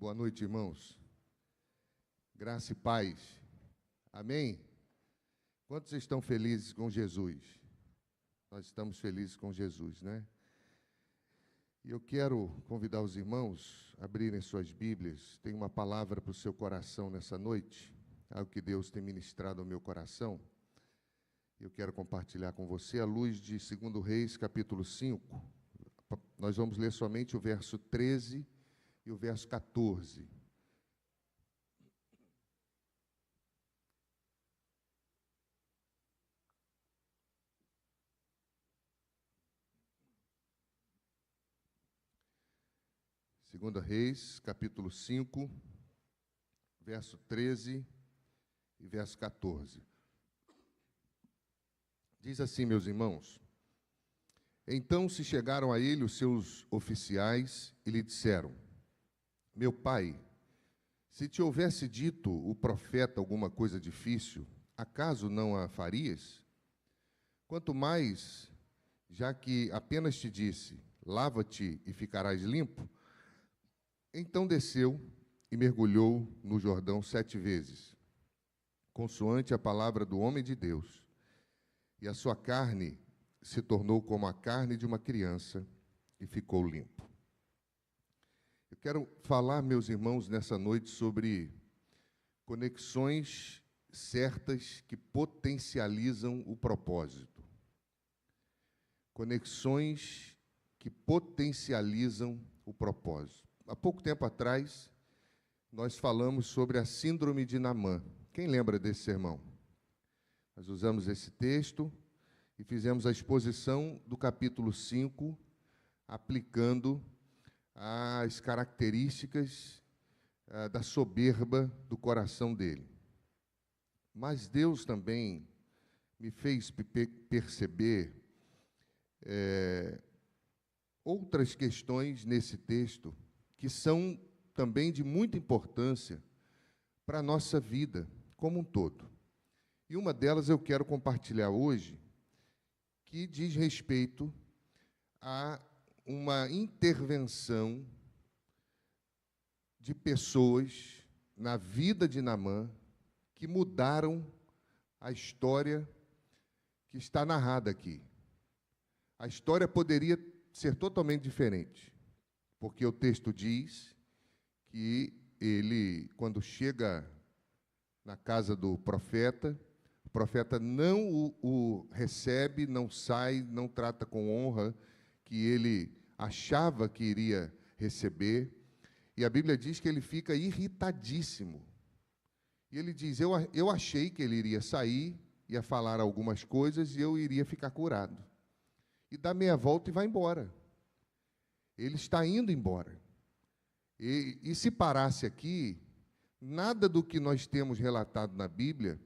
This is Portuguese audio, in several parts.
Boa noite, irmãos. Graça e paz. Amém? Quantos estão felizes com Jesus? Nós estamos felizes com Jesus, né? E eu quero convidar os irmãos a abrirem suas Bíblias. Tem uma palavra para o seu coração nessa noite, algo que Deus tem ministrado ao meu coração. Eu quero compartilhar com você à luz de 2 Reis, capítulo 5. Nós vamos ler somente o verso 13 e o verso 14. Segunda Reis, capítulo 5, verso 13 e verso 14. Diz assim, meus irmãos: Então se chegaram a ele os seus oficiais e lhe disseram: Meu pai, se te houvesse dito o profeta alguma coisa difícil, acaso não a farias? Quanto mais, já que apenas te disse: lava-te e ficarás limpo. Então desceu e mergulhou no Jordão 7 vezes, consoante a palavra do homem de Deus, e a sua carne se tornou como a carne de uma criança e ficou limpo. Eu quero falar, meus irmãos, nessa noite sobre conexões certas que potencializam o propósito. Conexões que potencializam o propósito. Há pouco tempo atrás, nós falamos sobre a síndrome de Naamã. Quem lembra desse sermão? Nós usamos esse texto e fizemos a exposição do capítulo 5, aplicando as características da soberba do coração dele. Mas Deus também me fez perceber outras questões nesse texto que são também de muita importância para a nossa vida como um todo. E uma delas eu quero compartilhar hoje, que diz respeito a uma intervenção de pessoas na vida de Naamã que mudaram a história que está narrada aqui. A história poderia ser totalmente diferente, porque o texto diz que ele, quando chega na casa do profeta, o profeta não o recebe, não sai, não trata com honra que ele achava que iria receber. E a Bíblia diz que ele fica irritadíssimo. E ele diz: eu achei que ele iria sair, ia falar algumas coisas e eu iria ficar curado. E dá meia volta e vai embora. Ele está indo embora. E se parasse aqui, nada do que nós temos relatado na Bíblia,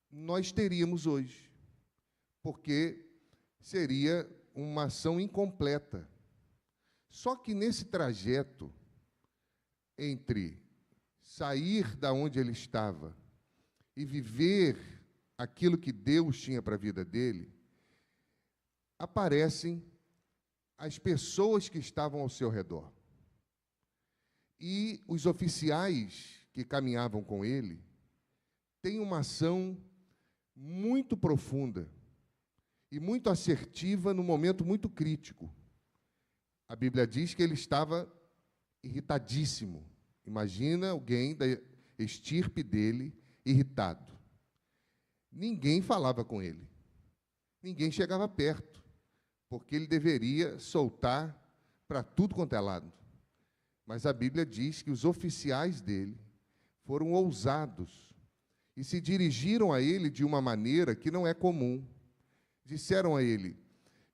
nós teríamos hoje, porque seria uma ação incompleta. Só que nesse trajeto, entre sair da onde ele estava e viver aquilo que Deus tinha para a vida dele, aparecem as pessoas que estavam ao seu redor. E os oficiais que caminhavam com ele têm uma ação muito profunda e muito assertiva num momento muito crítico. A Bíblia diz que ele estava irritadíssimo. Imagina alguém da estirpe dele irritado. Ninguém falava com ele. Ninguém chegava perto, porque ele deveria soltar para tudo quanto é lado. Mas a Bíblia diz que os oficiais dele foram ousados e se dirigiram a ele de uma maneira que não é comum. Disseram a ele: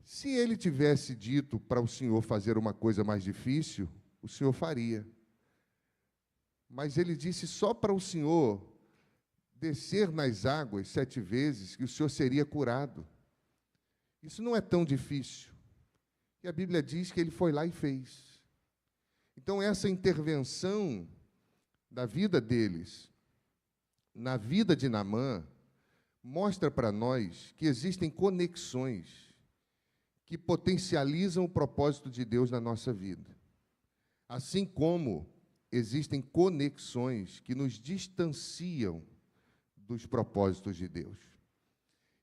se ele tivesse dito para o senhor fazer uma coisa mais difícil, o senhor faria. Mas ele disse só para o senhor descer nas águas 7 vezes que o senhor seria curado. Isso não é tão difícil. E a Bíblia diz que ele foi lá e fez. Então, essa intervenção da vida deles, na vida de Naamã, mostra para nós que existem conexões que potencializam o propósito de Deus na nossa vida. Assim como existem conexões que nos distanciam dos propósitos de Deus.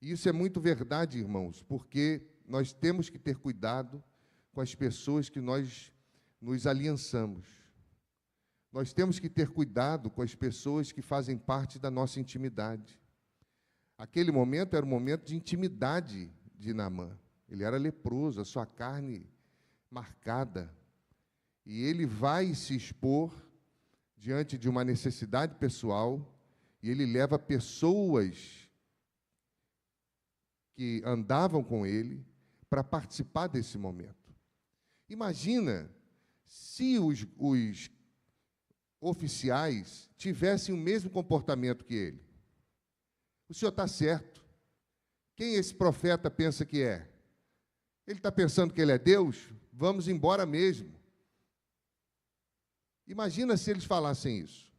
E isso é muito verdade, irmãos, porque nós temos que ter cuidado com as pessoas que nós nos aliançamos. Nós temos que ter cuidado com as pessoas que fazem parte da nossa intimidade. Aquele momento era um momento de intimidade de Naamã. Ele era leproso, a sua carne marcada. E ele vai se expor diante de uma necessidade pessoal, e ele leva pessoas que andavam com ele para participar desse momento. Imagina se os oficiais tivessem o mesmo comportamento que ele. O senhor está certo. Quem esse profeta pensa que é? Ele está pensando que ele é Deus? Vamos embora mesmo. Imagina se eles falassem isso.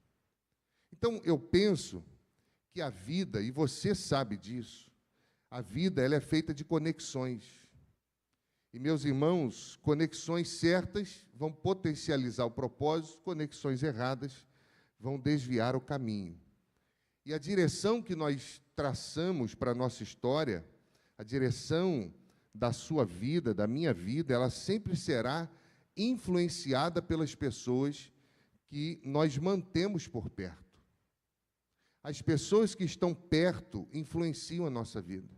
Então, eu penso que a vida, e você sabe disso, a vida ela é feita de conexões. E, meus irmãos, conexões certas vão potencializar o propósito, conexões erradas vão desviar o caminho. E a direção que nós traçamos para a nossa história, a direção da sua vida, da minha vida, ela sempre será influenciada pelas pessoas que nós mantemos por perto. As pessoas que estão perto influenciam a nossa vida.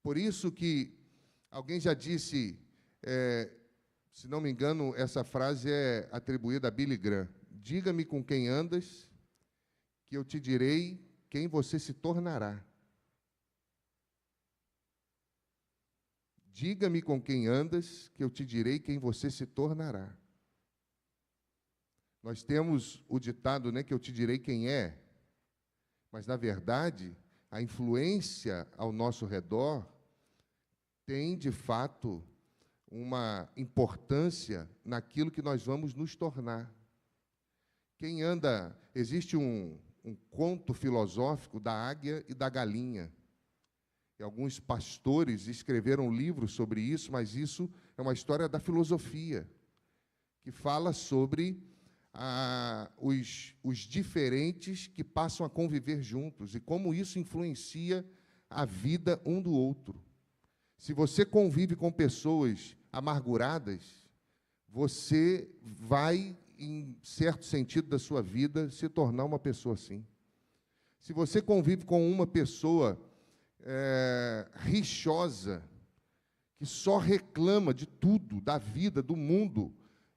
Por isso que alguém já disse, se não me engano, essa frase é atribuída a Billy Graham: diga-me com quem andas, que eu te direi quem você se tornará. Diga-me com quem andas, que eu te direi quem você se tornará. Nós temos o ditado, né, que eu te direi quem é, mas, na verdade, a influência ao nosso redor tem, de fato, uma importância naquilo que nós vamos nos tornar. Quem anda... Existe um conto filosófico da águia e da galinha. E alguns pastores escreveram livros sobre isso, mas isso é uma história da filosofia, que fala sobre os diferentes que passam a conviver juntos e como isso influencia a vida um do outro. Se você convive com pessoas amarguradas, você vai, em certo sentido da sua vida, se tornar uma pessoa assim. Se você convive com uma pessoa rixosa, que só reclama de tudo, da vida, do mundo,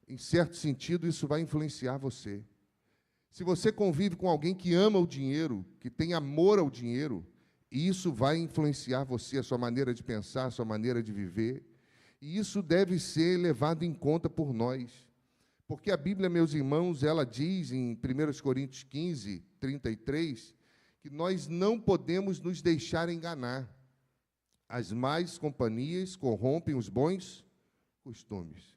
em certo sentido, isso vai influenciar você. Se você convive com alguém que ama o dinheiro, que tem amor ao dinheiro, isso vai influenciar você, a sua maneira de pensar, a sua maneira de viver. E isso deve ser levado em conta por nós. Porque a Bíblia, meus irmãos, ela diz em 1 Coríntios 15, 33, que nós não podemos nos deixar enganar. As más companhias corrompem os bons costumes.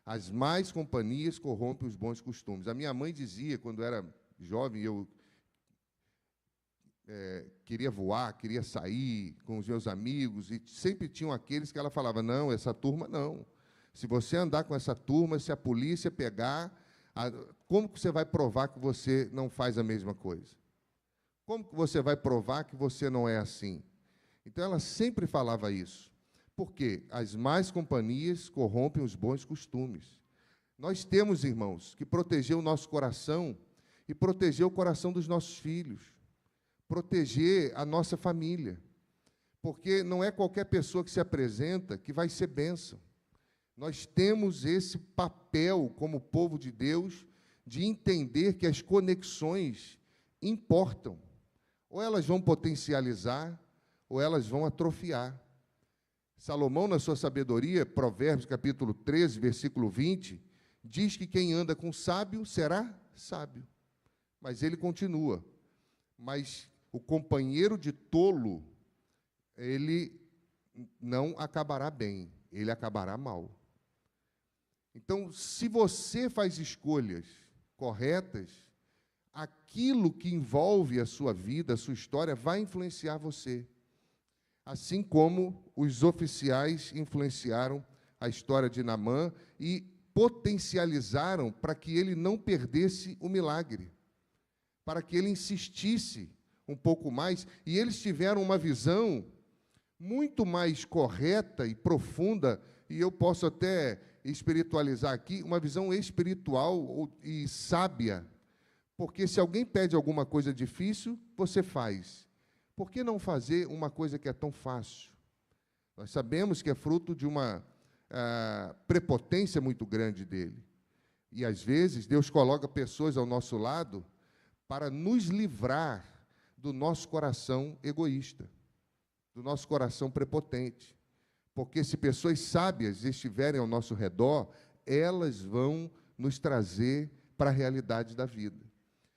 As más companhias corrompem os bons costumes. A minha mãe dizia, quando era jovem, eu queria voar, queria sair com os meus amigos, e sempre tinham aqueles que ela falava, não, essa turma não. Se você andar com essa turma, se a polícia pegar, como que você vai provar que você não faz a mesma coisa? Como que você vai provar que você não é assim? Então, ela sempre falava isso. Por quê? As más companhias corrompem os bons costumes. Nós temos, irmãos, que proteger o nosso coração e proteger o coração dos nossos filhos, proteger a nossa família, porque não é qualquer pessoa que se apresenta que vai ser bênção. Nós temos esse papel, como povo de Deus, de entender que as conexões importam. Ou elas vão potencializar, ou elas vão atrofiar. Salomão, na sua sabedoria, Provérbios, capítulo 13, versículo 20, diz que quem anda com sábio será sábio. Mas ele continua. Mas o companheiro de tolo, ele não acabará bem, ele acabará mal. Então, se você faz escolhas corretas, aquilo que envolve a sua vida, a sua história, vai influenciar você. Assim como os oficiais influenciaram a história de Naamã e potencializaram para que ele não perdesse o milagre, para que ele insistisse um pouco mais, e eles tiveram uma visão muito mais correta e profunda, e eu posso até espiritualizar aqui, uma visão espiritual e sábia, porque se alguém pede alguma coisa difícil, você faz. Por que não fazer uma coisa que é tão fácil? Nós sabemos que é fruto de uma prepotência muito grande dele. E, às vezes, Deus coloca pessoas ao nosso lado para nos livrar do nosso coração egoísta, do nosso coração prepotente. Porque se pessoas sábias estiverem ao nosso redor, elas vão nos trazer para a realidade da vida.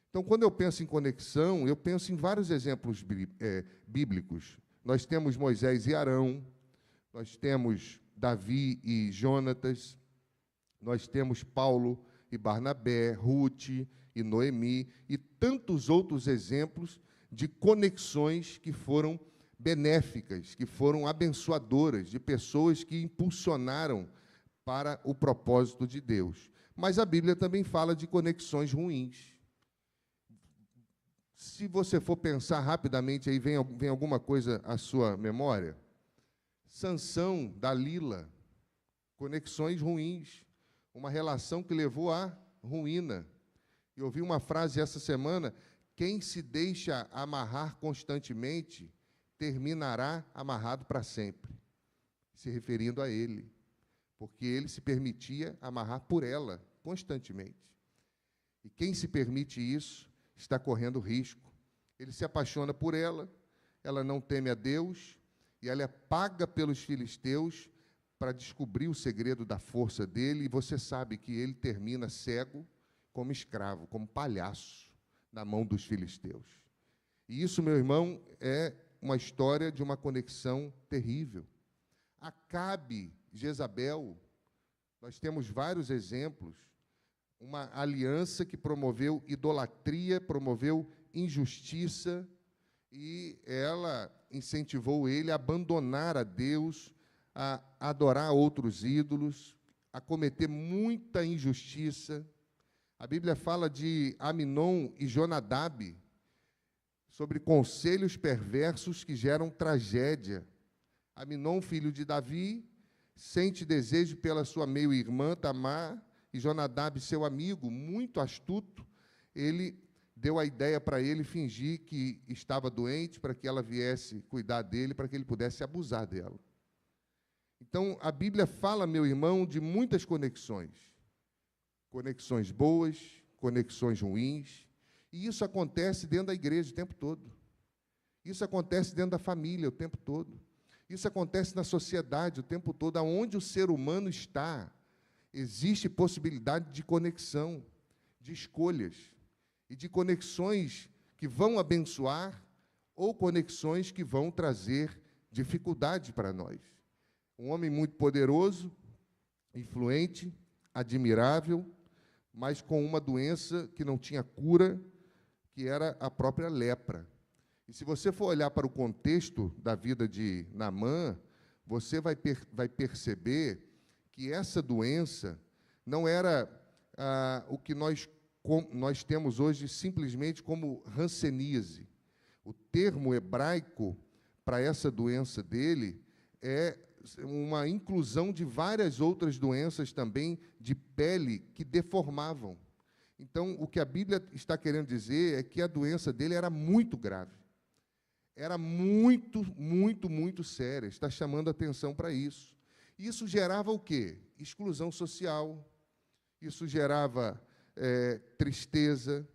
Então, quando eu penso em conexão, eu penso em vários exemplos bíblicos. Nós temos Moisés e Arão, nós temos Davi e Jonatas, nós temos Paulo e Barnabé, Ruth e Noemi, e tantos outros exemplos de conexões que foram benéficas, que foram abençoadoras, de pessoas que impulsionaram para o propósito de Deus. Mas a Bíblia também fala de conexões ruins. Se você for pensar rapidamente, aí vem alguma coisa à sua memória. Sansão, Dalila, conexões ruins, uma relação que levou à ruína. Eu ouvi uma frase essa semana: quem se deixa amarrar constantemente terminará amarrado para sempre, se referindo a ele, porque ele se permitia amarrar por ela constantemente. E quem se permite isso está correndo risco. Ele se apaixona por ela, ela não teme a Deus, e ela é paga pelos filisteus para descobrir o segredo da força dele, e você sabe que ele termina cego como escravo, como palhaço, na mão dos filisteus. E isso, meu irmão, é uma história de uma conexão terrível. Acabe, Jezabel, nós temos vários exemplos, uma aliança que promoveu idolatria, promoveu injustiça, e ela incentivou ele a abandonar a Deus, a adorar outros ídolos, a cometer muita injustiça. A Bíblia fala de Aminon e Jonadab, sobre conselhos perversos que geram tragédia. Aminon, filho de Davi, sente desejo pela sua meio-irmã Tamar, e Jonadab, seu amigo, muito astuto, ele deu a ideia para ele fingir que estava doente, para que ela viesse cuidar dele, para que ele pudesse abusar dela. Então, a Bíblia fala, meu irmão, de muitas conexões. Conexões boas, conexões ruins, e isso acontece dentro da igreja o tempo todo. Isso acontece dentro da família o tempo todo. Isso acontece na sociedade o tempo todo. Aonde o ser humano está, existe possibilidade de conexão, de escolhas, e de conexões que vão abençoar ou conexões que vão trazer dificuldade para nós. Um homem muito poderoso, influente, admirável, mas com uma doença que não tinha cura, que era a própria lepra. E se você for olhar para o contexto da vida de Naamã, você vai perceber que essa doença não era o que nós temos hoje simplesmente como hanseníase. O termo hebraico para essa doença dele é uma inclusão de várias outras doenças também de pele que deformavam. Então, o que a Bíblia está querendo dizer é que a doença dele era muito grave. Era muito, muito, muito séria. Está chamando a atenção para isso. Isso gerava o quê? Exclusão social. Isso gerava tristeza.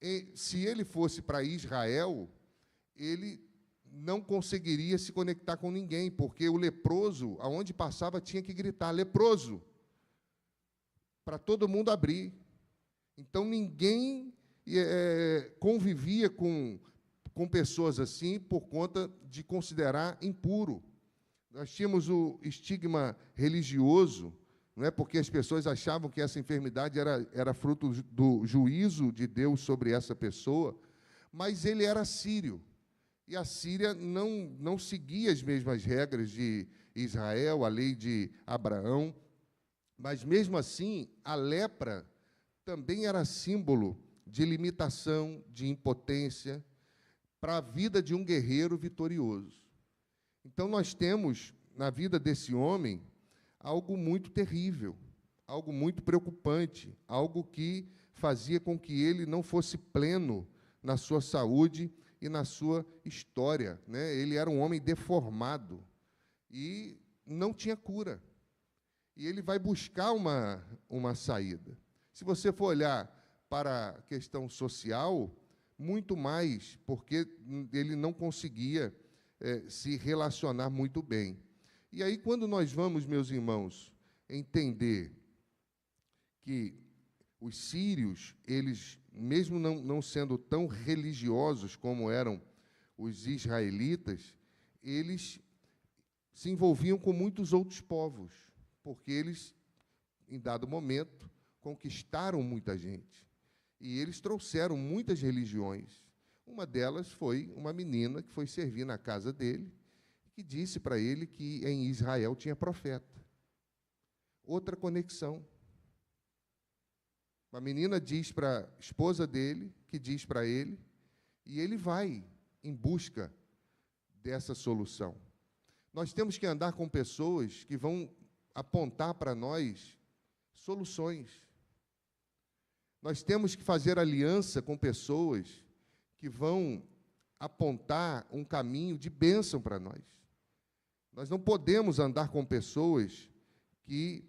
E, se ele fosse para Israel, ele não conseguiria se conectar com ninguém, porque o leproso, aonde passava, tinha que gritar, leproso, para todo mundo abrir. Então, ninguém convivia com pessoas assim por conta de considerar impuro. Nós tínhamos o estigma religioso, não é, porque as pessoas achavam que essa enfermidade era fruto do juízo de Deus sobre essa pessoa, mas ele era sírio. E a Síria não seguia as mesmas regras de Israel, a lei de Abraão. Mas, mesmo assim, a lepra também era símbolo de limitação, de impotência, para a vida de um guerreiro vitorioso. Então, nós temos, na vida desse homem, algo muito terrível, algo muito preocupante, algo que fazia com que ele não fosse pleno na sua saúde e na sua história, né? Ele era um homem deformado e não tinha cura. E ele vai buscar uma saída. Se você for olhar para a questão social, muito mais, porque ele não conseguia se relacionar muito bem. E aí, quando nós vamos, meus irmãos, entender que os sírios, eles, mesmo não sendo tão religiosos como eram os israelitas, eles se envolviam com muitos outros povos, porque eles, em dado momento, conquistaram muita gente. E eles trouxeram muitas religiões. Uma delas foi uma menina que foi servir na casa dele, que disse para ele que em Israel tinha profeta. Outra conexão. Uma menina diz para a esposa dele, que diz para ele, e ele vai em busca dessa solução. Nós temos que andar com pessoas que vão apontar para nós soluções. Nós temos que fazer aliança com pessoas que vão apontar um caminho de bênção para nós. Nós não podemos andar com pessoas que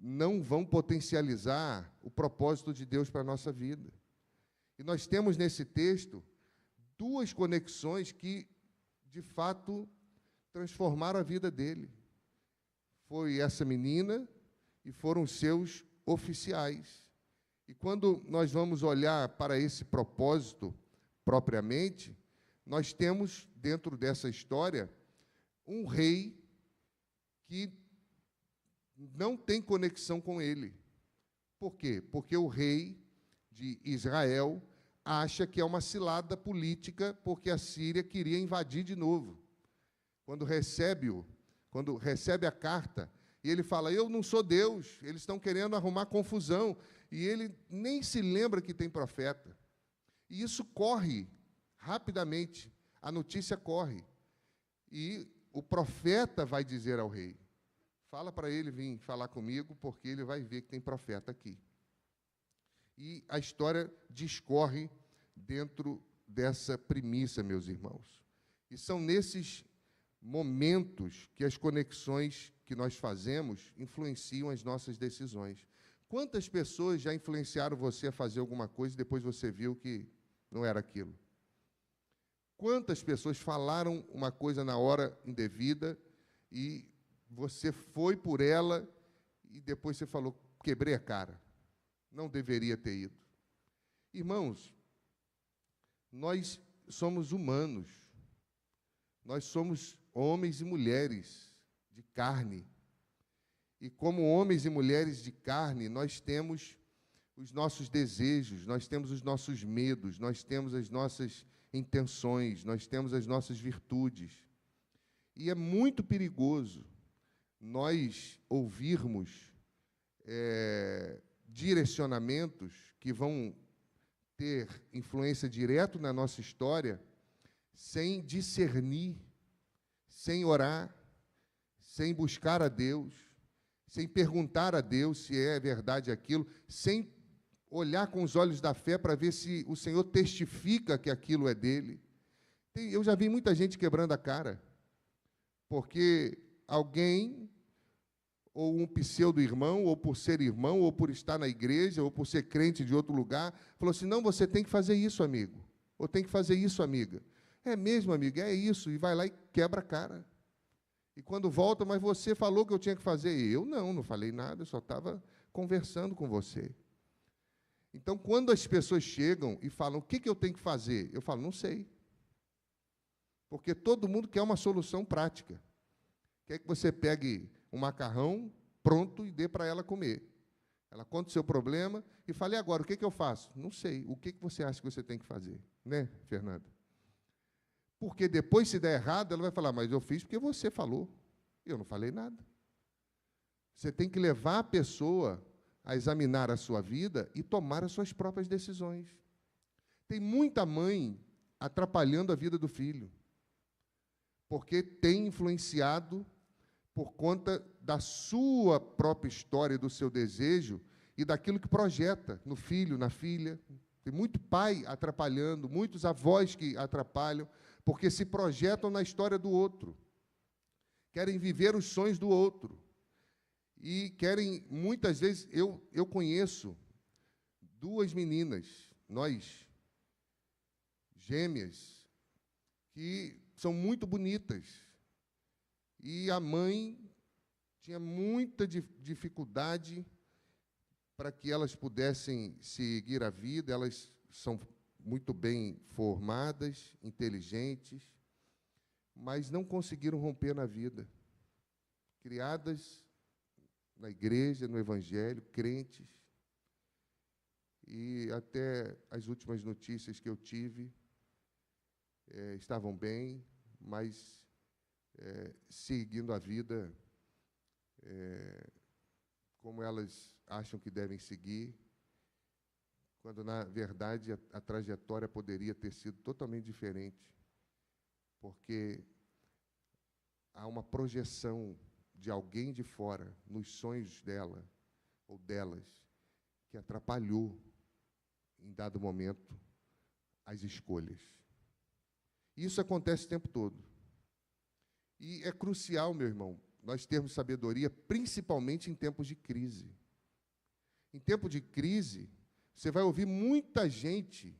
não vão potencializar o propósito de Deus para a nossa vida. E nós temos nesse texto duas conexões que, de fato, transformaram a vida dele. Foi essa menina e foram os seus oficiais. E quando nós vamos olhar para esse propósito propriamente, nós temos, dentro dessa história, um rei que não tem conexão com ele. Por quê? Porque o rei de Israel acha que é uma cilada política, porque a Síria queria invadir de novo. Quando recebe a carta, e ele fala, eu não sou Deus, eles estão querendo arrumar confusão, e ele nem se lembra que tem profeta. E isso corre rapidamente, a notícia corre. E o profeta vai dizer ao rei, fala para ele vir falar comigo, porque ele vai ver que tem profeta aqui. E a história discorre dentro dessa premissa, meus irmãos. E são nesses momentos que as conexões que nós fazemos influenciam as nossas decisões. Quantas pessoas já influenciaram você a fazer alguma coisa e depois você viu que não era aquilo? Quantas pessoas falaram uma coisa na hora indevida e você foi por ela e depois você falou, quebrei a cara, não deveria ter ido. Irmãos, nós somos humanos, nós somos homens e mulheres de carne. E como homens e mulheres de carne, nós temos os nossos desejos, nós temos os nossos medos, nós temos as nossas intenções, nós temos as nossas virtudes. E é muito perigoso nós ouvirmos direcionamentos que vão ter influência direta na nossa história, sem discernir, sem orar, sem buscar a Deus, sem perguntar a Deus se é verdade aquilo, sem olhar com os olhos da fé para ver se o Senhor testifica que aquilo é dele. Eu já vi muita gente quebrando a cara, porque alguém, ou um pseudo-irmão, ou por ser irmão, ou por estar na igreja, ou por ser crente de outro lugar, falou assim, não, você tem que fazer isso, amigo, ou tem que fazer isso, amiga. É mesmo, amiga, é isso, e vai lá e quebra a cara. E quando volta, mas você falou que eu tinha que fazer. Eu não falei nada, eu só estava conversando com você. Então, quando as pessoas chegam e falam, o que eu tenho que fazer? Eu falo, não sei. Porque todo mundo quer uma solução prática. Quer que você pegue um macarrão pronto e dê para ela comer. Ela conta o seu problema e fala, e agora, o que eu faço? Não sei. O que você acha que você tem que fazer? Né, Fernanda? Porque depois, se der errado, ela vai falar, mas eu fiz porque você falou. Eu não falei nada. Você tem que levar a pessoa a examinar a sua vida e tomar as suas próprias decisões. Tem muita mãe atrapalhando a vida do filho, porque tem influenciado por conta da sua própria história, do seu desejo e daquilo que projeta no filho, na filha. Tem muito pai atrapalhando, muitos avós que atrapalham, porque se projetam na história do outro, querem viver os sonhos do outro, e querem, muitas vezes, eu conheço duas meninas, nós, gêmeas, que são muito bonitas, e a mãe tinha muita dificuldade para que elas pudessem seguir a vida. Elas são muito bem formadas, inteligentes, mas não conseguiram romper na vida. Criadas na igreja, no evangelho, crentes, e até as últimas notícias que eu tive estavam bem, mas seguindo a vida como elas acham que devem seguir, quando, na verdade, a trajetória poderia ter sido totalmente diferente, porque há uma projeção de alguém de fora nos sonhos dela ou delas que atrapalhou, em dado momento, as escolhas. Isso acontece o tempo todo. E é crucial, meu irmão, nós termos sabedoria, principalmente em tempos de crise. Em tempo de crise, você vai ouvir muita gente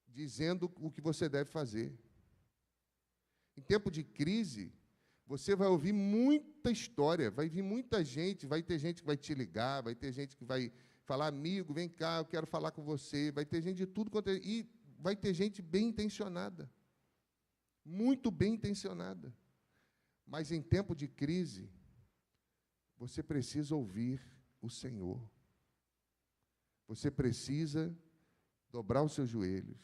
dizendo o que você deve fazer. Em tempo de crise, você vai ouvir muita história, vai vir muita gente, vai ter gente que vai te ligar, vai ter gente que vai falar, amigo, vem cá, eu quero falar com você, vai ter gente de tudo quanto é, e vai ter gente bem intencionada, muito bem intencionada. Mas em tempo de crise, você precisa ouvir o Senhor. Você precisa dobrar os seus joelhos.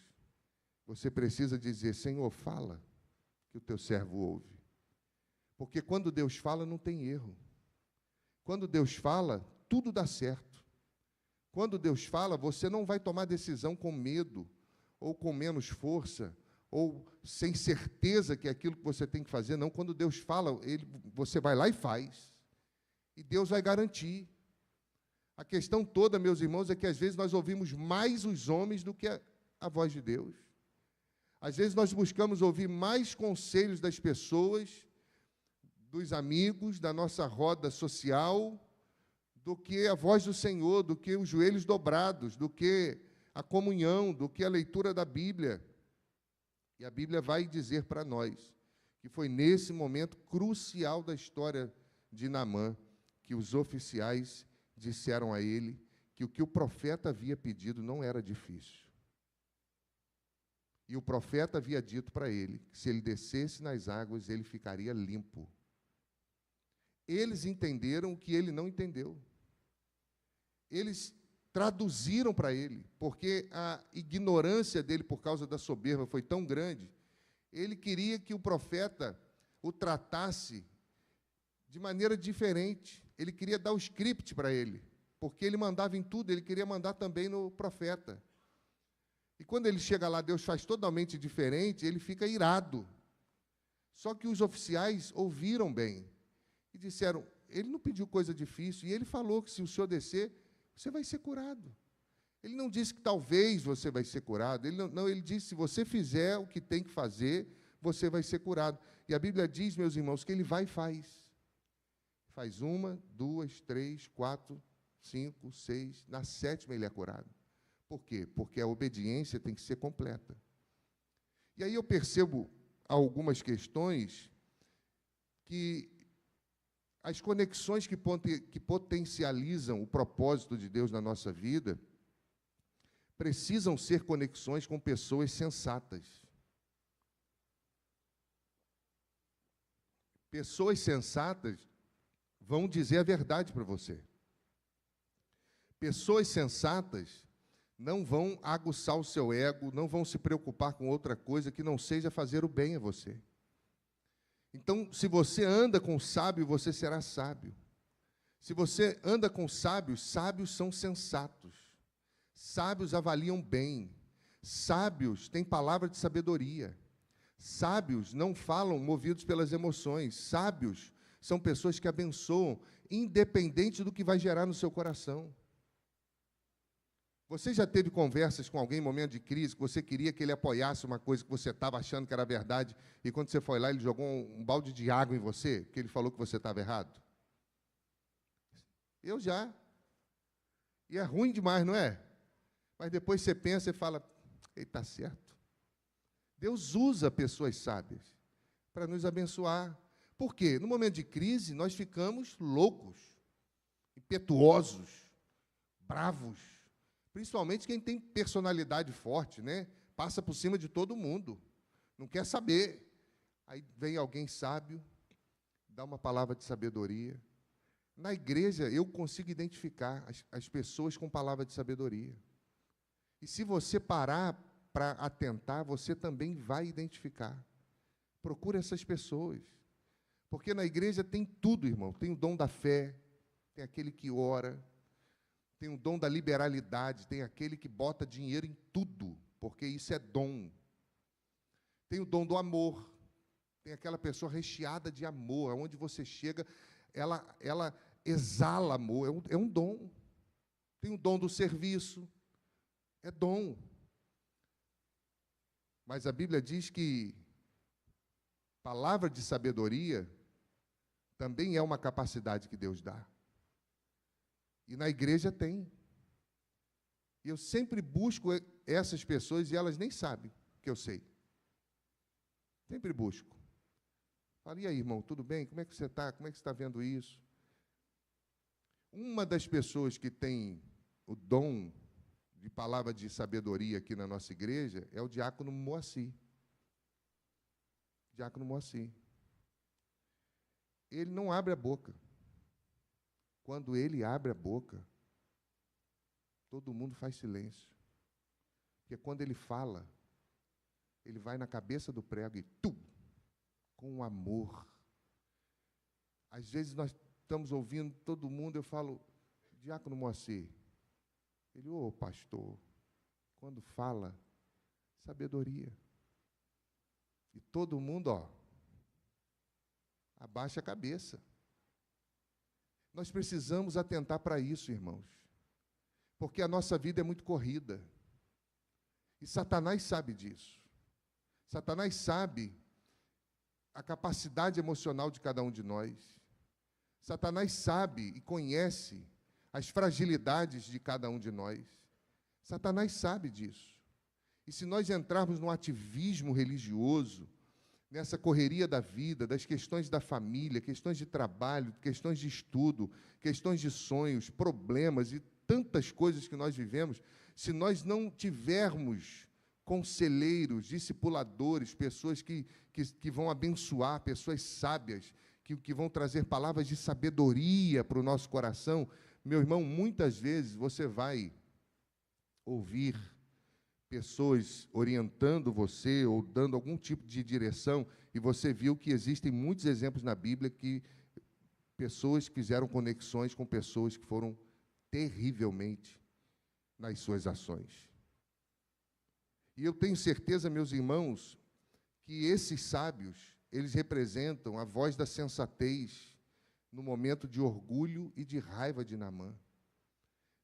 Você precisa dizer, Senhor, fala, que o teu servo ouve. Porque quando Deus fala, não tem erro. Quando Deus fala, tudo dá certo. Quando Deus fala, você não vai tomar decisão com medo, ou com menos força, ou sem certeza que é aquilo que você tem que fazer. Não, quando Deus fala, você vai lá e faz. E Deus vai garantir. A questão toda, meus irmãos, é que às vezes nós ouvimos mais os homens do que a voz de Deus. Às vezes nós buscamos ouvir mais conselhos das pessoas, dos amigos, da nossa roda social, do que a voz do Senhor, do que os joelhos dobrados, do que a comunhão, do que a leitura da Bíblia. E a Bíblia vai dizer para nós que foi nesse momento crucial da história de Naamã que os oficiais disseram a ele que o que o profeta havia pedido não era difícil. E o profeta havia dito para ele que se ele descesse nas águas, ele ficaria limpo. Eles entenderam o que ele não entendeu. Eles traduziram para ele, porque a ignorância dele por causa da soberba foi tão grande, ele queria que o profeta o tratasse de maneira diferente. Ele queria dar o script para ele, porque ele mandava em tudo, ele queria mandar também no profeta. E quando ele chega lá, Deus faz totalmente diferente, ele fica irado. Só que os oficiais ouviram bem e disseram, ele não pediu coisa difícil, e ele falou que se o senhor descer, você vai ser curado. Ele não disse que talvez você vai ser curado, ele disse, se você fizer o que tem que fazer, você vai ser curado. E a Bíblia diz, meus irmãos, que ele vai e faz. Faz 1, 2, 3, 4, 5, 6, na 7ª ele é curado. Por quê? Porque a obediência tem que ser completa. E aí eu percebo algumas questões que as conexões que potencializam o propósito de Deus na nossa vida precisam ser conexões com pessoas sensatas. Pessoas sensatas vão dizer a verdade para você. Pessoas sensatas não vão aguçar o seu ego, não vão se preocupar com outra coisa que não seja fazer o bem a você. Então, Então, se você anda com sábio, você será sábio. Se você anda com sábios, sábios são sensatos. Sábios avaliam bem. Sábios têm palavra de sabedoria. Sábios não falam movidos pelas emoções. Sábios são pessoas que abençoam, independente do que vai gerar no seu coração. Você já teve conversas com alguém em momento de crise, que você queria que ele apoiasse uma coisa que você estava achando que era verdade, e quando você foi lá, ele jogou um balde de água em você, porque ele falou que você estava errado? Eu já. E é ruim demais, não é? Mas depois você pensa e fala, ele está certo. Deus usa pessoas sábias para nos abençoar. Por quê? No momento de crise, nós ficamos loucos, impetuosos, bravos. Principalmente quem tem personalidade forte, né? Passa por cima de todo mundo, não quer saber. Aí vem alguém sábio, dá uma palavra de sabedoria. Na igreja, eu consigo identificar as pessoas com palavra de sabedoria. E se você parar para atentar, você também vai identificar. Procure essas pessoas. Porque na igreja tem tudo, irmão. Tem o dom da fé, tem aquele que ora, tem o dom da liberalidade, tem aquele que bota dinheiro em tudo, porque isso é dom. Tem o dom do amor, tem aquela pessoa recheada de amor, aonde você chega, ela exala amor, é um dom. Tem o dom do serviço, é dom. Mas a Bíblia diz que palavra de sabedoria também é uma capacidade que Deus dá. E na igreja tem. E eu sempre busco essas pessoas e elas nem sabem que eu sei. Sempre busco. Falo, e aí, irmão, tudo bem? Como é que você está? Como é que você está vendo isso? Uma das pessoas que tem o dom de palavra de sabedoria aqui na nossa igreja é o diácono Moacir. Diácono Moacir. Ele não abre a boca. Quando ele abre a boca, todo mundo faz silêncio. Porque quando ele fala, ele vai na cabeça do prego e com amor. Às vezes nós estamos ouvindo todo mundo, eu falo, diácono Moacir. Ele, pastor, quando fala, sabedoria. E todo mundo, abaixa a cabeça. Nós precisamos atentar para isso, irmãos, porque a nossa vida é muito corrida, e Satanás sabe disso. Satanás sabe a capacidade emocional de cada um de nós. Satanás sabe e conhece as fragilidades de cada um de nós. Satanás sabe disso. E se nós entrarmos no ativismo religioso, nessa correria da vida, das questões da família, questões de trabalho, questões de estudo, questões de sonhos, problemas e tantas coisas que nós vivemos, se nós não tivermos conselheiros, discipuladores, pessoas que vão abençoar, pessoas sábias, que vão trazer palavras de sabedoria para o nosso coração, meu irmão, muitas vezes você vai ouvir pessoas orientando você ou dando algum tipo de direção, e você viu que existem muitos exemplos na Bíblia que pessoas fizeram conexões com pessoas que foram terrivelmente nas suas ações. E eu tenho certeza, meus irmãos, que esses sábios, eles representam a voz da sensatez no momento de orgulho e de raiva de Naamã.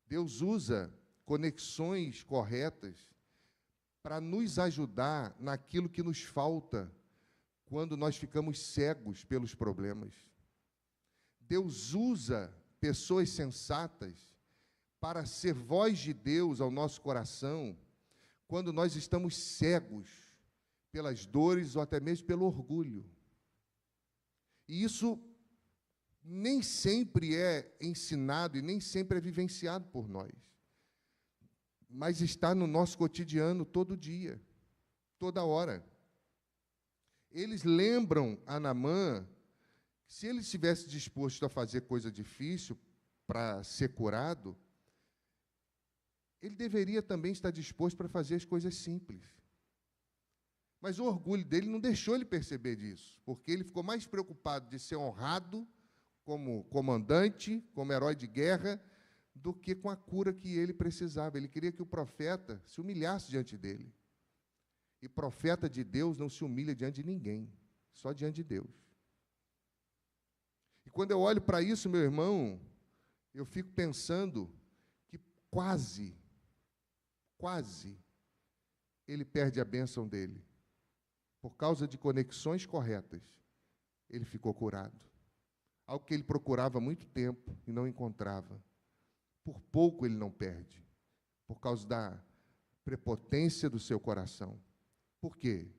Deus usa conexões corretas para nos ajudar naquilo que nos falta quando nós ficamos cegos pelos problemas. Deus usa pessoas sensatas para ser voz de Deus ao nosso coração quando nós estamos cegos pelas dores ou até mesmo pelo orgulho. E isso nem sempre é ensinado e nem sempre é vivenciado por nós, mas está no nosso cotidiano todo dia, toda hora. Eles lembram a Naamã que se ele estivesse disposto a fazer coisa difícil para ser curado, ele deveria também estar disposto para fazer as coisas simples. Mas o orgulho dele não deixou ele perceber disso, porque ele ficou mais preocupado de ser honrado como comandante, como herói de guerra, do que com a cura que ele precisava. Ele queria que o profeta se humilhasse diante dele. E profeta de Deus não se humilha diante de ninguém, só diante de Deus. E quando eu olho para isso, meu irmão, eu fico pensando que quase, ele perde a bênção dele. Por causa de conexões corretas, ele ficou curado. Algo que ele procurava há muito tempo e não encontrava. Por pouco ele não perde, por causa da prepotência do seu coração. Por quê?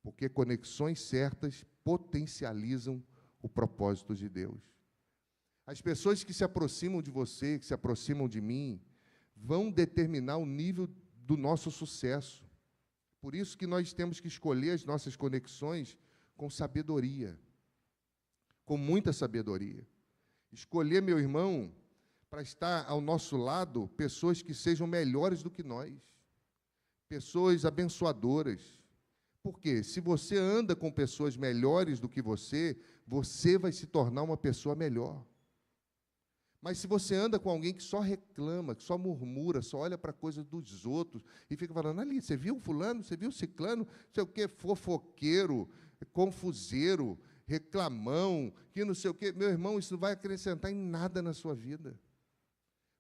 Porque conexões certas potencializam o propósito de Deus. As pessoas que se aproximam de você, que se aproximam de mim, vão determinar o nível do nosso sucesso. Por isso que nós temos que escolher as nossas conexões com sabedoria, com muita sabedoria. Escolher, meu irmão, para estar ao nosso lado, pessoas que sejam melhores do que nós, pessoas abençoadoras. Por quê? Se você anda com pessoas melhores do que você, você vai se tornar uma pessoa melhor. Mas se você anda com alguém que só reclama, que só murmura, só olha para coisas dos outros e fica falando, ali, você viu fulano, você viu ciclano, não sei o quê, fofoqueiro, confuseiro, reclamão, que não sei o quê, meu irmão, isso não vai acrescentar em nada na sua vida.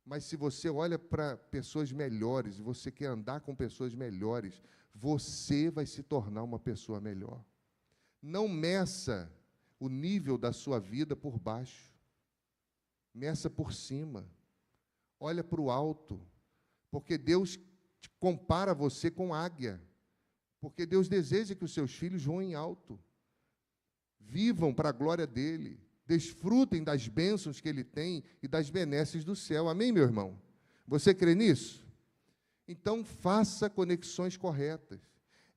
Mas se você olha para pessoas melhores, e você quer andar com pessoas melhores, você vai se tornar uma pessoa melhor. Não meça o nível da sua vida por baixo. Meça por cima. Olha para o alto. Porque Deus compara você com águia. Porque Deus deseja que os seus filhos voem alto. Vivam para a glória dEle. Desfrutem das bênçãos que Ele tem e das benesses do céu. Amém, meu irmão? Você crê nisso? Então, faça conexões corretas.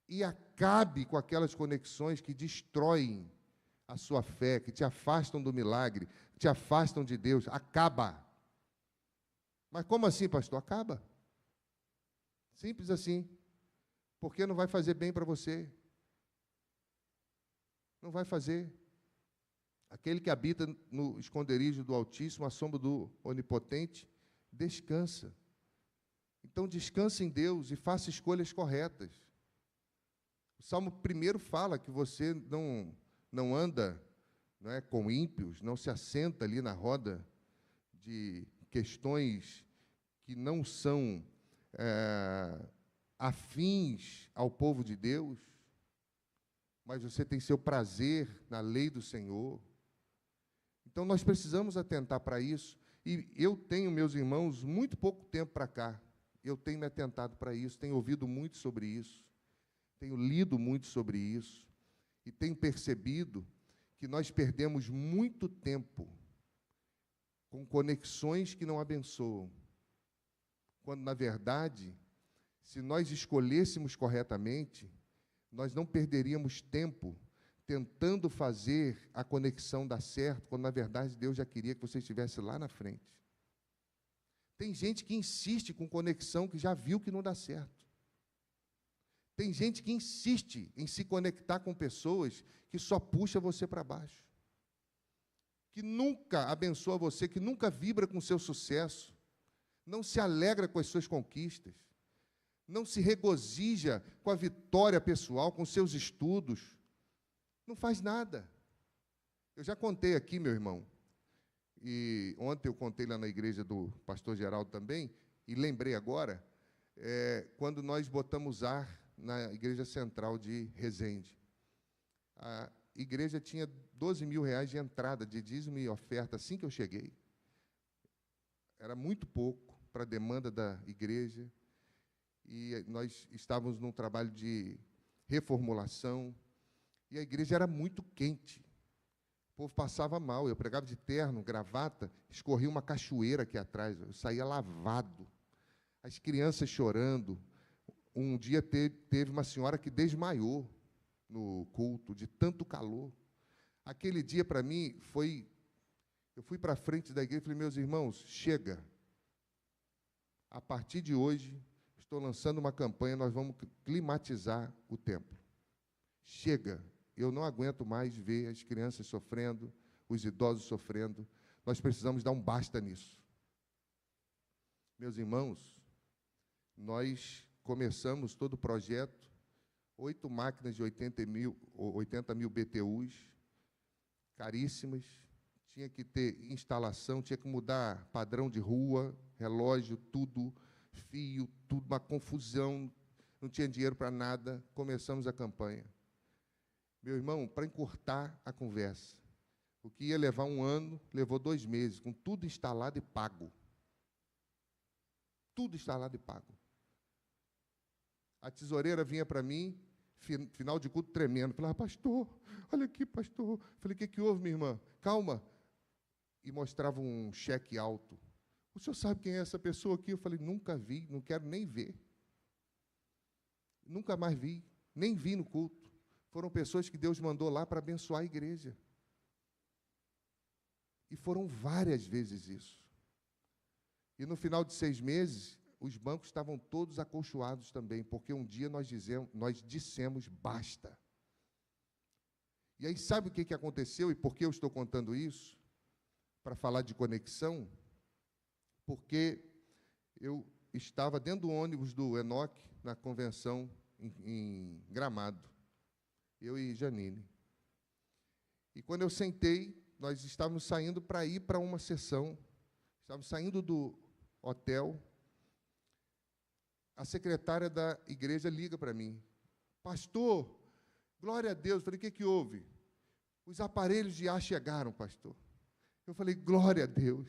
E acabe com aquelas conexões que destroem a sua fé, que te afastam do milagre, que te afastam de Deus. Acaba. Mas como assim, pastor? Acaba. Simples assim. Porque não vai fazer bem para você. Não vai fazer. Aquele que habita no esconderijo do Altíssimo, à sombra do Onipotente, descansa. Então, descanse em Deus e faça escolhas corretas. O Salmo 1 fala que você não anda, não é, com ímpios, não se assenta ali na roda de questões que não são afins ao povo de Deus, mas você tem seu prazer na lei do Senhor. Então, nós precisamos atentar para isso. E eu tenho, meus irmãos, muito pouco tempo para cá. Eu tenho me atentado para isso, tenho ouvido muito sobre isso, tenho lido muito sobre isso, e tenho percebido que nós perdemos muito tempo com conexões que não abençoam, quando, na verdade, se nós escolhêssemos corretamente, nós não perderíamos tempo tentando fazer a conexão dar certo, quando, na verdade, Deus já queria que você estivesse lá na frente. Tem gente que insiste com conexão que já viu que não dá certo. Tem gente que insiste em se conectar com pessoas que só puxa você para baixo, que nunca abençoa você, que nunca vibra com o seu sucesso, não se alegra com as suas conquistas, não se regozija com a vitória pessoal, com seus estudos, não faz nada. Eu já contei aqui, meu irmão, e ontem eu contei lá na igreja do pastor Geraldo também, e lembrei agora, quando nós botamos ar na igreja central de Resende. A igreja tinha 12 mil reais de entrada, de dízimo e oferta, assim que eu cheguei. Era muito pouco para a demanda da igreja, e nós estávamos num trabalho de reformulação, e a igreja era muito quente. O povo passava mal, eu pregava de terno, gravata, escorria uma cachoeira aqui atrás, eu saía lavado. As crianças chorando. Um dia teve uma senhora que desmaiou no culto, de tanto calor. Aquele dia, para mim, eu fui para a frente da igreja e falei, meus irmãos, chega. A partir de hoje, estou lançando uma campanha, nós vamos climatizar o templo. chega, eu não aguento mais ver as crianças sofrendo, os idosos sofrendo, nós precisamos dar um basta nisso. Meus irmãos, nós começamos todo o projeto, 8 máquinas de 80 mil BTUs, caríssimas, tinha que ter instalação, tinha que mudar padrão de rua, relógio, tudo, fio, tudo, uma confusão, não tinha dinheiro para nada, começamos a campanha. Meu irmão, para encurtar a conversa, o que ia levar 1 ano, levou 2 meses, com tudo instalado e pago. Tudo instalado e pago. A tesoureira vinha para mim, final de culto tremendo, falava, pastor, olha aqui, pastor. Falei, o que houve, minha irmã? Calma. E mostrava um cheque alto. O senhor sabe quem é essa pessoa aqui? Eu falei, nunca vi, não quero nem ver. Nunca mais vi, nem vi no culto. Foram pessoas que Deus mandou lá para abençoar a igreja. E foram várias vezes isso. E no final de 6 meses, os bancos estavam todos acolchoados também, porque um dia nós dissemos basta. E aí, sabe o que aconteceu e por que eu estou contando isso? Para falar de conexão, porque eu estava dentro do ônibus do Enoque, na convenção em Gramado, eu e Janine. E quando eu sentei, nós estávamos saindo para ir para uma sessão, estávamos saindo do hotel, a secretária da igreja liga para mim, pastor, glória a Deus. Eu falei, o que houve? Os aparelhos de ar chegaram, pastor. Eu falei, glória a Deus,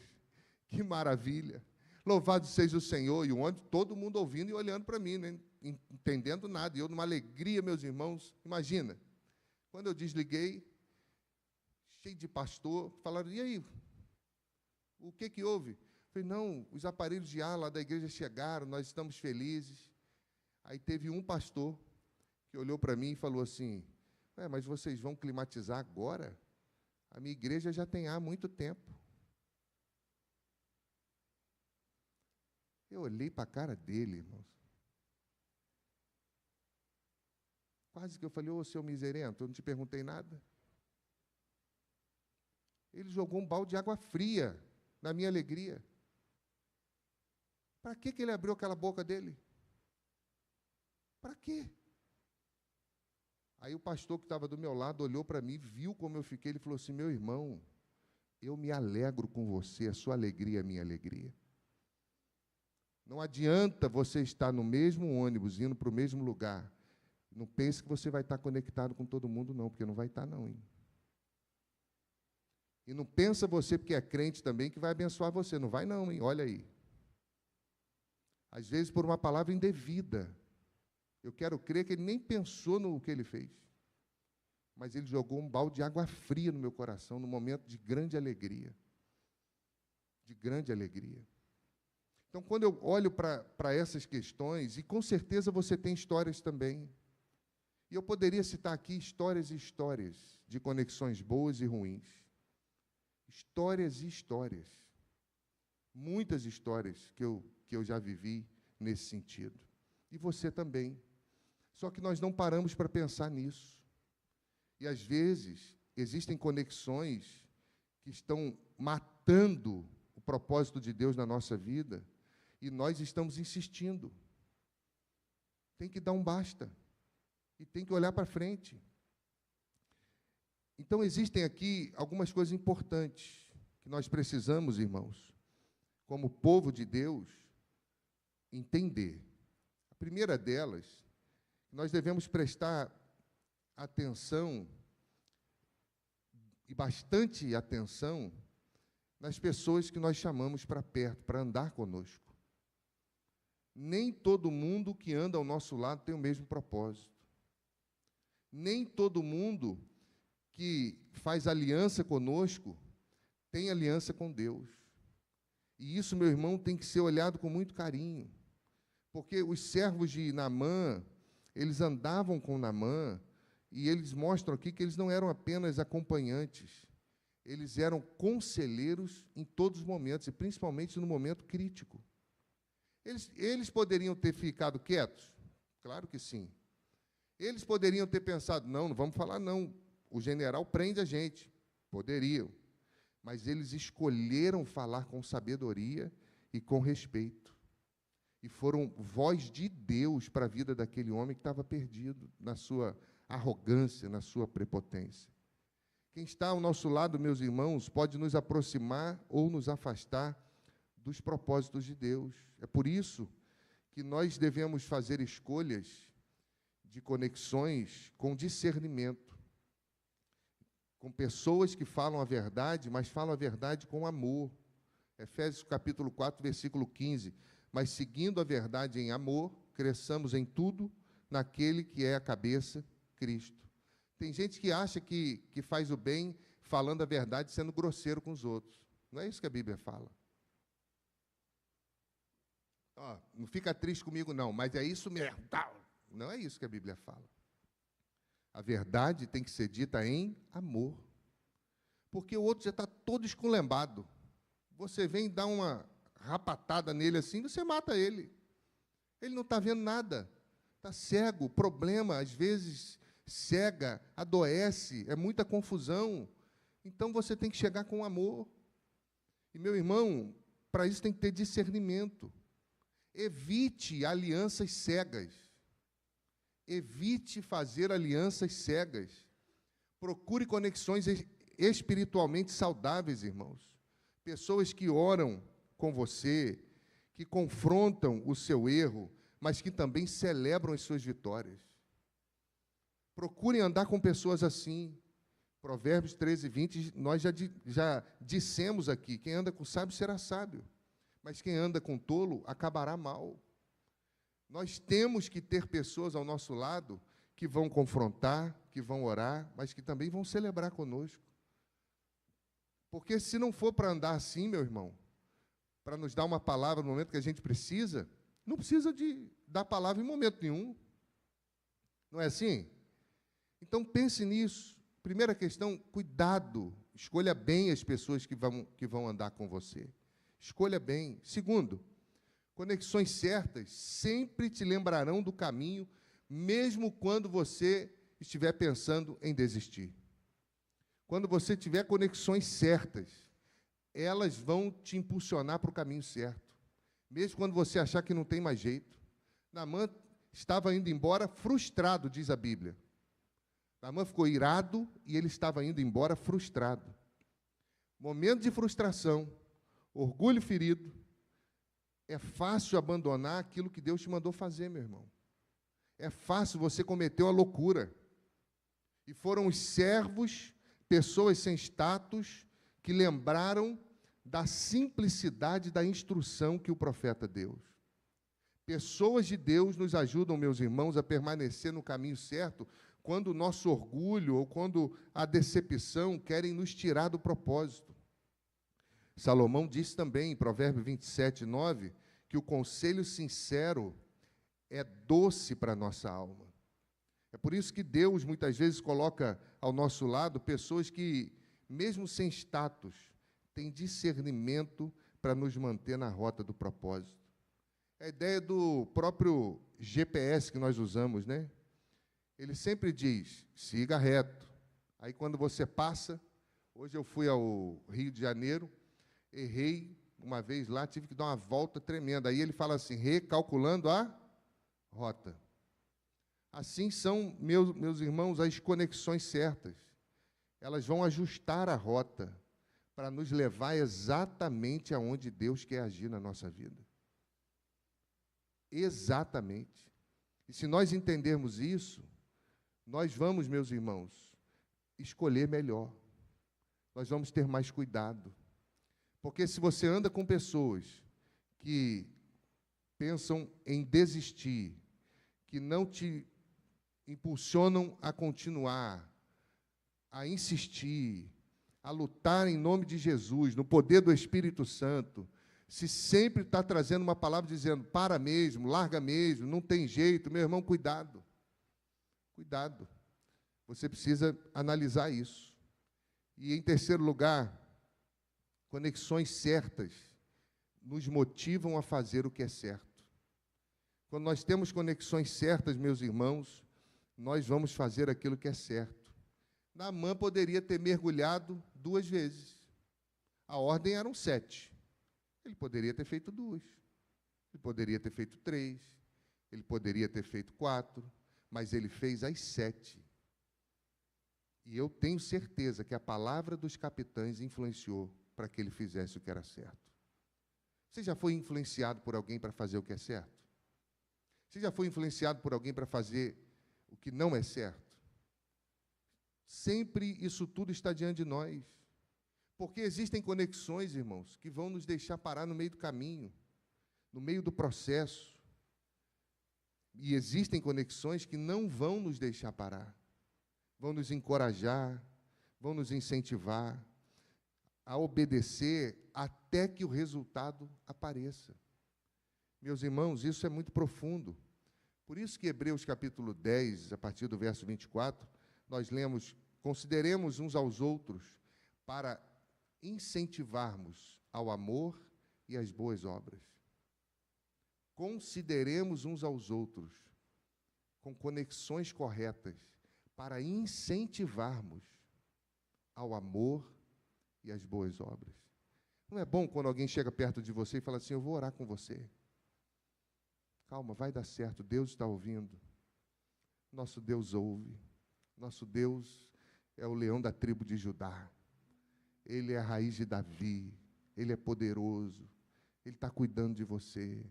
que maravilha, louvado seja o Senhor. E o ônibus, todo mundo ouvindo e olhando para mim, né, entendendo nada, e eu numa alegria, meus irmãos, imagina, quando eu desliguei, cheio de pastor, falaram, e aí, o que houve? Eu falei, não, os aparelhos de ar lá da igreja chegaram, nós estamos felizes. Aí teve um pastor que olhou para mim e falou assim, mas vocês vão climatizar agora? A minha igreja já tem ar há muito tempo. Eu olhei para a cara dele, irmãos. Quase que eu falei, ô, seu miserento, eu não te perguntei nada. Ele jogou um balde de água fria na minha alegria. Para que ele abriu aquela boca dele? Para quê? Aí o pastor que estava do meu lado olhou para mim, viu como eu fiquei, ele falou assim, meu irmão, eu me alegro com você, a sua alegria é a minha alegria. Não adianta você estar no mesmo ônibus, indo para o mesmo lugar. Não pense que você vai estar conectado com todo mundo, não, porque não vai estar, não, hein? E não pensa você, porque é crente também, que vai abençoar você. Não vai, não, hein? Olha aí. Às vezes, por uma palavra indevida. Eu quero crer que ele nem pensou no que ele fez. Mas ele jogou um balde de água fria no meu coração, num momento de grande alegria. De grande alegria. Então, quando eu olho para essas questões, e com certeza você tem histórias também, e eu poderia citar aqui histórias e histórias de conexões boas e ruins. Histórias e histórias. Muitas histórias que eu já vivi nesse sentido. E você também. Só que nós não paramos para pensar nisso. E, às vezes, existem conexões que estão matando o propósito de Deus na nossa vida, e nós estamos insistindo. Tem que dar um basta. E tem que olhar para frente. Então, existem aqui algumas coisas importantes que nós precisamos, irmãos, como povo de Deus, entender. A primeira delas, nós devemos prestar atenção, e bastante atenção, nas pessoas que nós chamamos para perto, para andar conosco. Nem todo mundo que anda ao nosso lado tem o mesmo propósito. Nem todo mundo que faz aliança conosco tem aliança com Deus. E isso, meu irmão, tem que ser olhado com muito carinho. Porque os servos de Naamã, eles andavam com Naamã, e eles mostram aqui que eles não eram apenas acompanhantes, eles eram conselheiros em todos os momentos, e principalmente no momento crítico. Eles poderiam ter ficado quietos? Claro que sim. Eles poderiam ter pensado, não vamos falar não, o general prende a gente. Poderiam. Mas eles escolheram falar com sabedoria e com respeito. E foram voz de Deus para a vida daquele homem que estava perdido na sua arrogância, na sua prepotência. Quem está ao nosso lado, meus irmãos, pode nos aproximar ou nos afastar dos propósitos de Deus. É por isso que nós devemos fazer escolhas de conexões com discernimento, com pessoas que falam a verdade, mas falam a verdade com amor. Efésios capítulo 4, versículo 15. Mas seguindo a verdade em amor, cresçamos em tudo naquele que é a cabeça, Cristo. Tem gente que acha que faz o bem falando a verdade, sendo grosseiro com os outros. Não é isso que a Bíblia fala. Não fica triste comigo, não, mas é isso mesmo. Não é isso que a Bíblia fala. A verdade tem que ser dita em amor. Porque o outro já está todo esculhambado. Você vem dar uma rapatada nele assim, você mata ele. Ele não está vendo nada. Está cego. O problema, às vezes, cega, adoece, é muita confusão. Então, você tem que chegar com amor. E, meu irmão, para isso tem que ter discernimento. Evite alianças cegas. Evite fazer alianças cegas. Procure conexões espiritualmente saudáveis, irmãos. Pessoas que oram com você, que confrontam o seu erro, mas que também celebram as suas vitórias. Procurem andar com pessoas assim. Provérbios 13, 20, nós já dissemos aqui, quem anda com sábio será sábio, mas quem anda com tolo acabará mal. Nós temos que ter pessoas ao nosso lado que vão confrontar, que vão orar, mas que também vão celebrar conosco. Porque se não for para andar assim, meu irmão, para nos dar uma palavra no momento que a gente precisa, não precisa de dar palavra em momento nenhum. Não é assim? Então, pense nisso. Primeira questão, cuidado. Escolha bem as pessoas que vão andar com você. Escolha bem. Segundo, conexões certas sempre te lembrarão do caminho, mesmo quando você estiver pensando em desistir. Quando você tiver conexões certas, elas vão te impulsionar para o caminho certo. Mesmo quando você achar que não tem mais jeito. Naamã estava indo embora frustrado, diz a Bíblia. Naamã ficou irado e ele estava indo embora frustrado. Momento de frustração, orgulho ferido. É fácil abandonar aquilo que Deus te mandou fazer, meu irmão. É fácil você cometer uma loucura. E foram os servos, pessoas sem status, que lembraram da simplicidade da instrução que o profeta deu. Pessoas de Deus nos ajudam, meus irmãos, a permanecer no caminho certo quando o nosso orgulho ou quando a decepção querem nos tirar do propósito. Salomão disse também, em Provérbios 27, 9, que o conselho sincero é doce para a nossa alma. É por isso que Deus, muitas vezes, coloca ao nosso lado pessoas que, mesmo sem status, têm discernimento para nos manter na rota do propósito. É a ideia do próprio GPS que nós usamos, né? Ele sempre diz, siga reto. Aí, quando você passa, hoje eu fui ao Rio de Janeiro, errei uma vez lá, tive que dar uma volta tremenda. Aí ele fala assim, recalculando a rota. Assim são, meus irmãos, as conexões certas. Elas vão ajustar a rota para nos levar exatamente aonde Deus quer agir na nossa vida. Exatamente. E se nós entendermos isso, nós vamos, meus irmãos, escolher melhor. Nós vamos ter mais cuidado. Porque se você anda com pessoas que pensam em desistir, que não te impulsionam a continuar, a insistir, a lutar em nome de Jesus, no poder do Espírito Santo, se sempre está trazendo uma palavra dizendo, para mesmo, larga mesmo, não tem jeito, meu irmão, cuidado. Cuidado. Você precisa analisar isso. E, em terceiro lugar, conexões certas nos motivam a fazer o que é certo. Quando nós temos conexões certas, meus irmãos, nós vamos fazer aquilo que é certo. Naamã poderia ter mergulhado 2 vezes. A ordem eram 7. Ele poderia ter feito 2. Ele poderia ter feito 3. Ele poderia ter feito 4. Mas ele fez as 7. E eu tenho certeza que a palavra dos capitães influenciou para que ele fizesse o que era certo. Você já foi influenciado por alguém para fazer o que é certo? Você já foi influenciado por alguém para fazer o que não é certo? Sempre isso tudo está diante de nós. Porque existem conexões, irmãos, que vão nos deixar parar no meio do caminho, no meio do processo. E existem conexões que não vão nos deixar parar. Vão nos encorajar, vão nos incentivar a obedecer até que o resultado apareça. Meus irmãos, isso é muito profundo. Por isso que Hebreus capítulo 10, a partir do verso 24, nós lemos: consideremos uns aos outros para incentivarmos ao amor e às boas obras. Consideremos uns aos outros com conexões corretas para incentivarmos ao amor e às boas obras. Não é bom quando alguém chega perto de você e fala assim: eu vou orar com você. Calma, vai dar certo, Deus está ouvindo. Nosso Deus ouve. Nosso Deus é o leão da tribo de Judá. Ele é a raiz de Davi. Ele é poderoso. Ele está cuidando de você.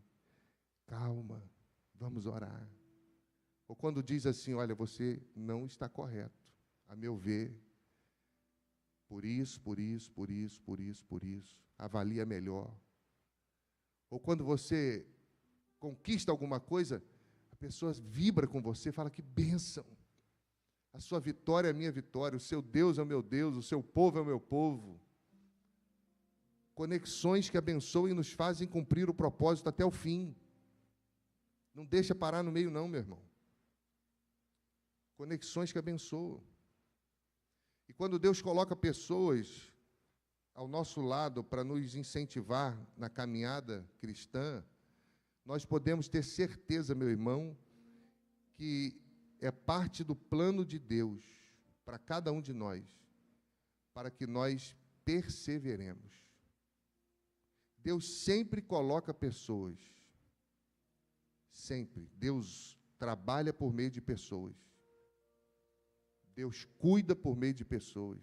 Calma, vamos orar. Ou quando diz assim: olha, você não está correto, a meu ver, por isso, avalia melhor. Ou quando você conquista alguma coisa, a pessoa vibra com você, fala: que bênção, a sua vitória é a minha vitória, o seu Deus é o meu Deus, o seu povo é o meu povo. Conexões que abençoam e nos fazem cumprir o propósito até o fim. Não deixa parar no meio não, meu irmão. Conexões que abençoam. E quando Deus coloca pessoas ao nosso lado para nos incentivar na caminhada cristã, nós podemos ter certeza, meu irmão, que é parte do plano de Deus para cada um de nós, para que nós perseveremos. Deus sempre coloca pessoas. Sempre. Deus trabalha por meio de pessoas. Deus cuida por meio de pessoas.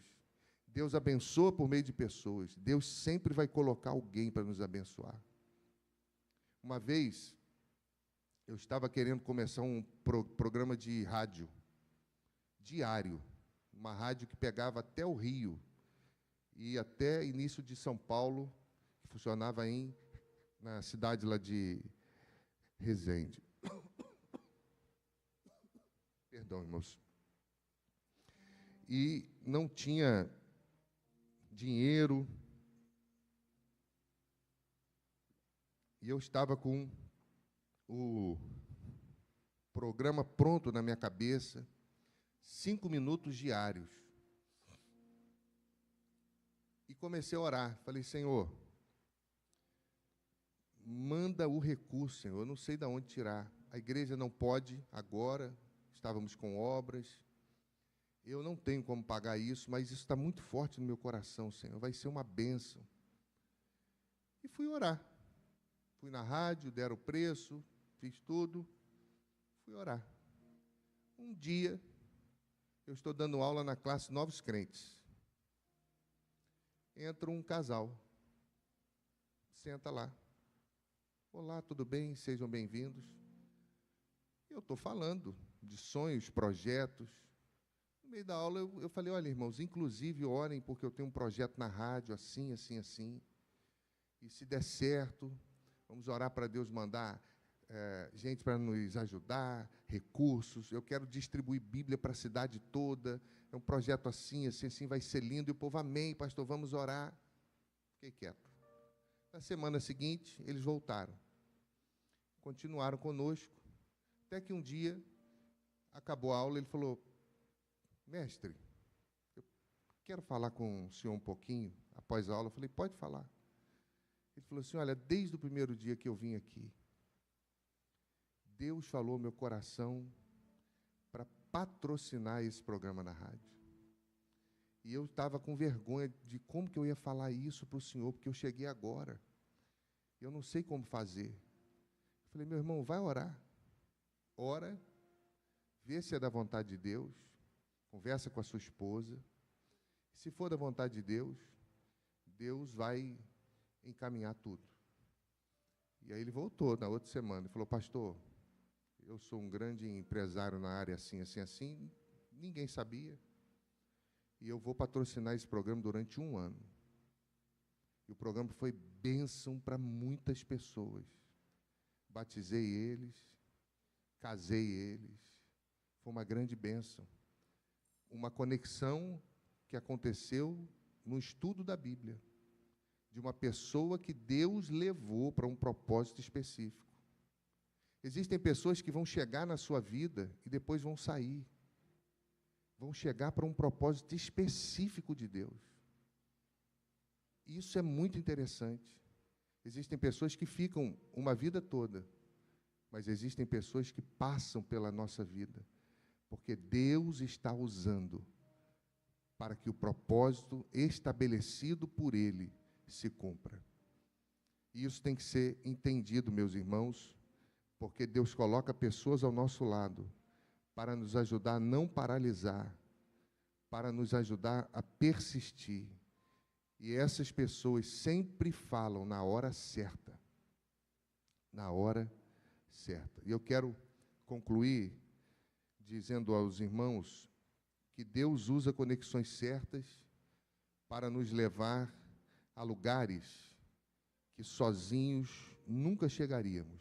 Deus abençoa por meio de pessoas. Deus sempre vai colocar alguém para nos abençoar. Uma vez, eu estava querendo começar um programa de rádio, diário. Uma rádio que pegava até o Rio e até início de São Paulo, que funcionava na cidade lá de Resende. Perdão, irmãos. E não tinha dinheiro. E eu estava com o programa pronto na minha cabeça, 5 minutos diários. E comecei a orar. Falei: Senhor, manda o recurso, Senhor. Eu não sei de onde tirar. A igreja não pode agora. Estávamos com obras. Eu não tenho como pagar isso, mas isso está muito forte no meu coração, Senhor. Vai ser uma bênção. E fui orar. Fui na rádio, deram o preço, fiz tudo. Fui orar. Um dia, eu estou dando aula na classe Novos Crentes. Entra um casal. Senta lá. Olá, tudo bem? Sejam bem-vindos. Eu estou falando de sonhos, projetos. No meio da aula, eu falei: olha, irmãos, inclusive orem, porque eu tenho um projeto na rádio, assim, assim, assim. E se der certo, vamos orar para Deus mandar gente para nos ajudar, recursos. Eu quero distribuir Bíblia para a cidade toda. É um projeto assim, assim, assim, vai ser lindo. E o povo: amém, pastor, vamos orar. Fiquei quieto. Na semana seguinte, eles voltaram. Continuaram conosco. Até que um dia, acabou a aula, ele falou: mestre, eu quero falar com o senhor um pouquinho. Após a aula, eu falei: pode falar. Ele falou assim: olha, desde o primeiro dia que eu vim aqui, Deus falou ao meu coração para patrocinar esse programa na rádio. E eu estava com vergonha de como que eu ia falar isso para o senhor, porque eu cheguei agora. Eu não sei como fazer. Eu falei, meu irmão, vai orar. Ora, vê se é da vontade de Deus, conversa com a sua esposa. Se for da vontade de Deus, Deus vai encaminhar tudo. E aí ele voltou na outra semana e falou, pastor, eu sou um grande empresário na área assim, assim, assim, ninguém sabia. E eu vou patrocinar esse programa durante 1 ano. E o programa foi bênção para muitas pessoas. Batizei eles, casei eles. Foi uma grande bênção. Uma conexão que aconteceu no estudo da Bíblia, de uma pessoa que Deus levou para um propósito específico. Existem pessoas que vão chegar na sua vida e depois vão sair. Vão chegar para um propósito específico de Deus. Isso é muito interessante. Existem pessoas que ficam uma vida toda, mas existem pessoas que passam pela nossa vida, porque Deus está usando para que o propósito estabelecido por Ele se cumpra. E isso tem que ser entendido, meus irmãos, porque Deus coloca pessoas ao nosso lado para nos ajudar a não paralisar, para nos ajudar a persistir. E essas pessoas sempre falam na hora certa. Na hora certa. E eu quero concluir dizendo aos irmãos que Deus usa conexões certas para nos levar a lugares que sozinhos nunca chegaríamos.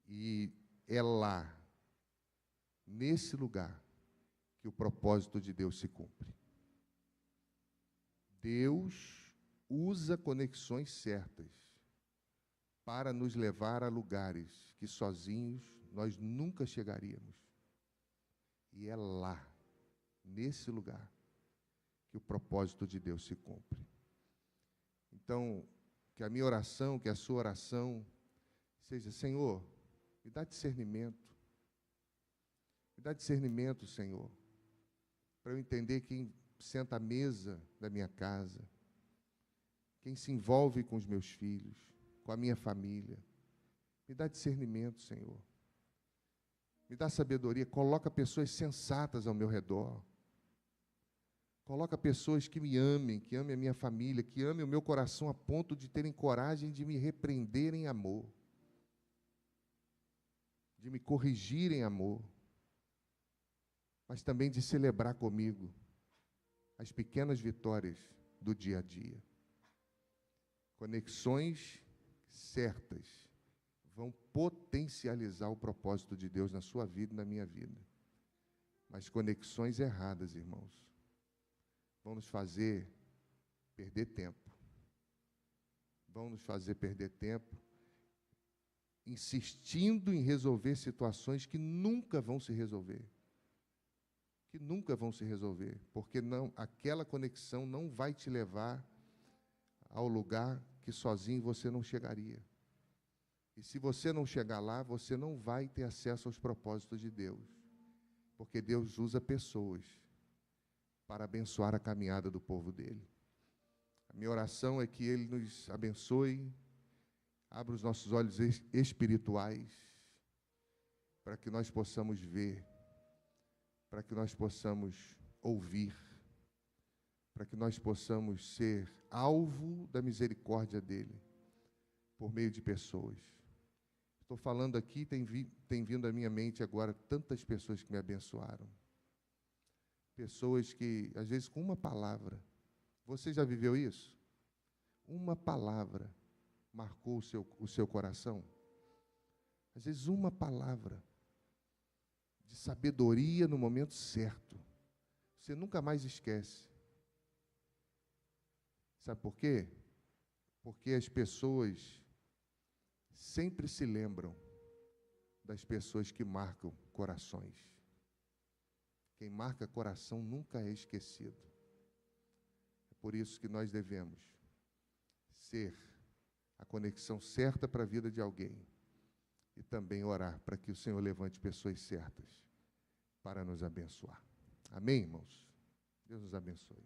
E é lá, nesse lugar, que o propósito de Deus se cumpre. Deus usa conexões certas para nos levar a lugares que sozinhos nós nunca chegaríamos. E é lá, nesse lugar, que o propósito de Deus se cumpre. Então, que a minha oração, que a sua oração seja, Senhor, me dá discernimento. Me dá discernimento, Senhor, para eu entender quem senta à mesa da minha casa, quem se envolve com os meus filhos, com a minha família. Me dá discernimento, Senhor. Me dá sabedoria, coloca pessoas sensatas ao meu redor. Coloca pessoas que me amem, que amem a minha família, que amem o meu coração a ponto de terem coragem de me repreender em amor, de me corrigir em amor, mas também de celebrar comigo as pequenas vitórias do dia a dia. Conexões certas vão potencializar o propósito de Deus na sua vida e na minha vida. Mas conexões erradas, irmãos, vão nos fazer perder tempo. Vão nos fazer perder tempo insistindo em resolver situações que nunca vão se resolver. Que nunca vão se resolver, porque não, aquela conexão não vai te levar ao lugar que sozinho você não chegaria. E se você não chegar lá, você não vai ter acesso aos propósitos de Deus, porque Deus usa pessoas para abençoar a caminhada do povo dele. A minha oração é que Ele nos abençoe, abra os nossos olhos espirituais, para que nós possamos ver, para que nós possamos ouvir, para que nós possamos ser alvo da misericórdia dEle, por meio de pessoas. Estou falando aqui, tem vindo à minha mente agora tantas pessoas que me abençoaram. Pessoas que, às vezes, com uma palavra, você já viveu isso? Uma palavra marcou o seu coração? Às vezes, uma palavra de sabedoria no momento certo, você nunca mais esquece. Sabe por quê? Porque as pessoas sempre se lembram das pessoas que marcam corações. Quem marca coração nunca é esquecido. É por isso que nós devemos ser a conexão certa para a vida de alguém e também orar para que o Senhor levante pessoas certas para nos abençoar. Amém, irmãos? Deus nos abençoe.